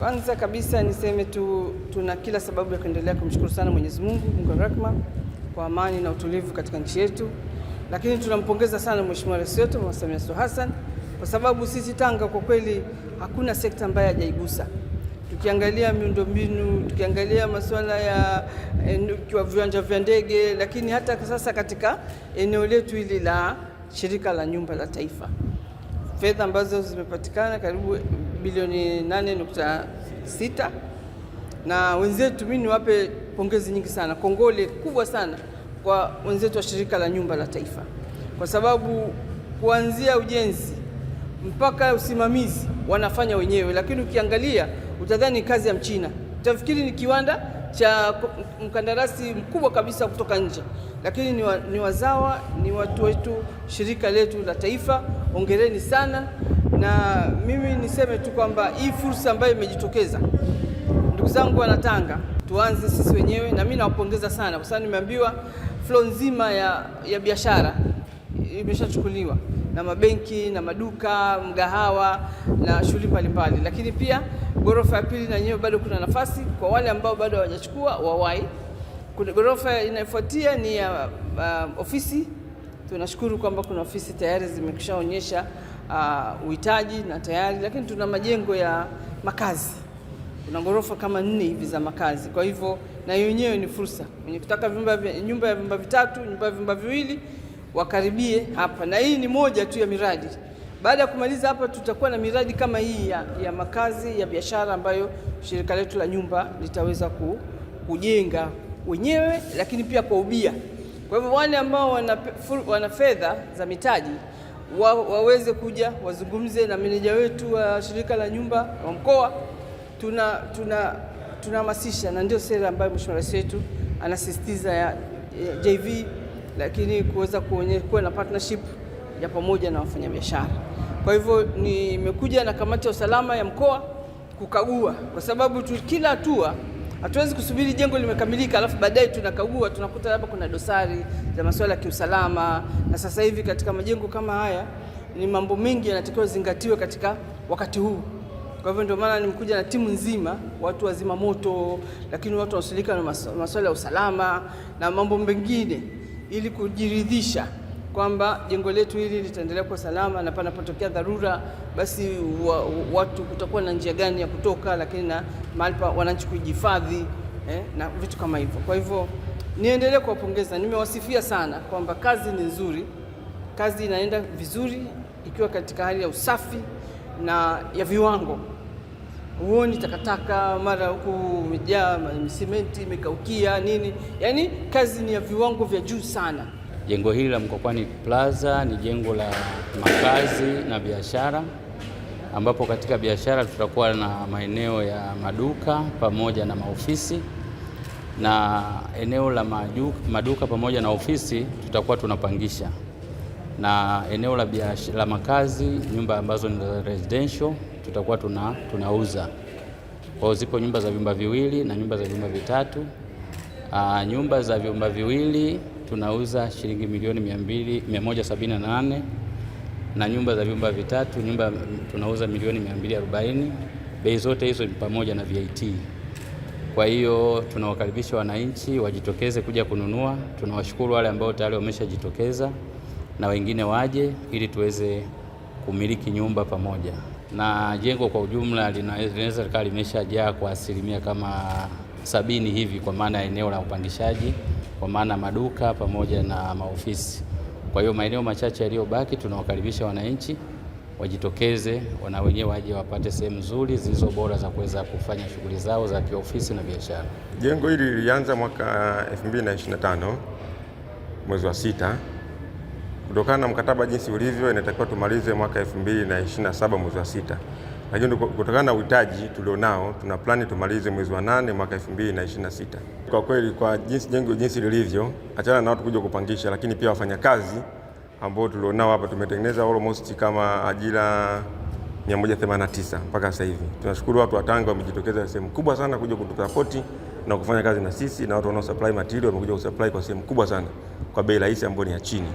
Kwanza kabisa niseme tuna kila sababu ya kuendelea kumshukuru sana Mwenyezi Mungu, Mungu wa rehema, kwa amani na utulivu katika nchi yetu. Lakini tunampongeza sana Mheshimiwa Rais wetu Mama Samia Suluhu Hassan, kwa sababu sisi Tanga kwa kweli hakuna sekta ambayo hajaigusa. Tukiangalia miundombinu, tukiangalia masuala ya viwanja vya ndege, lakini hata sasa katika eneo letu hili la shirika la nyumba la taifa, fedha ambazo zimepatikana karibu bilioni 8.6, na wenzetu, mimi niwape pongezi nyingi sana, kongole kubwa sana kwa wenzetu wa shirika la nyumba la taifa, kwa sababu kuanzia ujenzi mpaka usimamizi wanafanya wenyewe, lakini ukiangalia utadhani kazi ya Mchina, utafikiri ni kiwanda cha mkandarasi mkubwa kabisa kutoka nje, lakini ni wazawa, ni watu wetu, shirika letu la taifa. Hongereni sana, na mimi niseme tu kwamba hii fursa ambayo imejitokeza, ndugu zangu wana Tanga, tuanze sisi wenyewe, na mimi nawapongeza sana kwa sababu nimeambiwa flow nzima ya biashara imeshachukuliwa na mabenki na maduka, mgahawa na shughuli mbalimbali, lakini pia ghorofa ya pili na yenyewe bado kuna nafasi kwa wale ambao bado hawajachukua wawai. Kuna ghorofa inayofuatia ni ya ofisi. Tunashukuru kwamba kuna ofisi tayari zimekwishaonyesha uhitaji na tayari, lakini tuna majengo ya makazi, kuna ghorofa kama 4 hivi za makazi. Kwa hivyo na yenyewe ni fursa, mwenye kutaka nyumba ya vyumba vitatu, nyumba ya vyumba viwili, wakaribie hapa, na hii ni moja tu ya miradi. Baada ya kumaliza hapa, tutakuwa na miradi kama hii ya makazi ya biashara ambayo shirika letu la nyumba litaweza kujenga wenyewe, lakini pia kwa ubia. Kwa hivyo wale ambao wana fedha za mitaji waweze kuja wazungumze na meneja wetu wa shirika la nyumba wa mkoa. Tunahamasisha, na ndio sera ambayo Mheshimiwa Rais wetu anasisitiza ya JV, lakini kuweza kuwa na partnership ya pamoja na wafanyabiashara. Kwa hivyo nimekuja na kamati ya usalama ya mkoa kukagua, kwa sababu kila hatua hatuwezi kusubiri jengo limekamilika alafu baadaye tunakagua, tunakuta labda kuna dosari za masuala ya kiusalama. Na sasa hivi katika majengo kama haya ni mambo mengi yanatakiwa zingatiwe katika wakati huu. Kwa hivyo ndio maana nimekuja na timu nzima, watu wa zima moto, lakini watu wanaohusika na masuala ya usalama na mambo mengine, ili kujiridhisha kwamba jengo letu hili litaendelea kwa salama, na panapotokea dharura basi watu kutakuwa na njia gani ya kutoka, lakini na mahali pa wananchi kujihifadhi na vitu kama hivyo. Kwa hivyo niendelee kuwapongeza, nimewasifia sana kwamba kazi ni nzuri, kazi inaenda vizuri ikiwa katika hali ya usafi na ya viwango. Huoni takataka mara huku umejaa simenti imekaukia nini, yaani kazi ni ya viwango vya juu sana. Jengo hili la Mkwakwani Plaza ni jengo la makazi na biashara, ambapo katika biashara tutakuwa na maeneo ya maduka pamoja na maofisi, na eneo la maduka pamoja na ofisi tutakuwa tunapangisha, na eneo la makazi, nyumba ambazo ni residential, tutakuwa tunauza. Kwa zipo nyumba za vyumba viwili na nyumba za vyumba vitatu. Nyumba za vyumba viwili tunauza shilingi milioni 178, na nyumba za vyumba vitatu tunauza milioni 240. Bei zote hizo ni pamoja na VAT. Kwa hiyo tunawakaribisha wananchi wajitokeze kuja kununua. Tunawashukuru wale ambao tayari wameshajitokeza na wengine waje ili tuweze kumiliki nyumba pamoja. Na jengo kwa ujumla linaweza likawa limeshajaa kwa asilimia kama 70 hivi, kwa maana ya eneo la upangishaji, kwa maana maduka pamoja na maofisi. Kwa hiyo maeneo machache yaliyobaki tunawakaribisha wananchi wajitokeze, wana wenyewe waje wapate sehemu nzuri zilizo bora za kuweza kufanya shughuli zao za kiofisi na biashara. Jengo hili lilianza mwaka 2025 mwezi wa 6. Kutokana na mkataba jinsi ulivyo, inatakiwa tumalize mwaka 2027 mwezi wa 6. Lakini kutokana na uhitaji tulionao, tuna plani tumalize mwezi wa 8 mwaka 2026. Kwa kweli kwa jengo jinsi lilivyo, achana na watu kuja kupangisha, lakini pia wafanyakazi ambao tulionao hapa tumetengeneza almost kama ajira 189 mpaka sasa hivi. Tunashukuru watu wa Tanga wamejitokeza sehemu kubwa sana kuja kutusapoti na kufanya kazi na sisi, na watu wanao supply material wamekuja kusupply kwa sehemu kubwa sana kwa bei rahisi ambayo ni ya chini.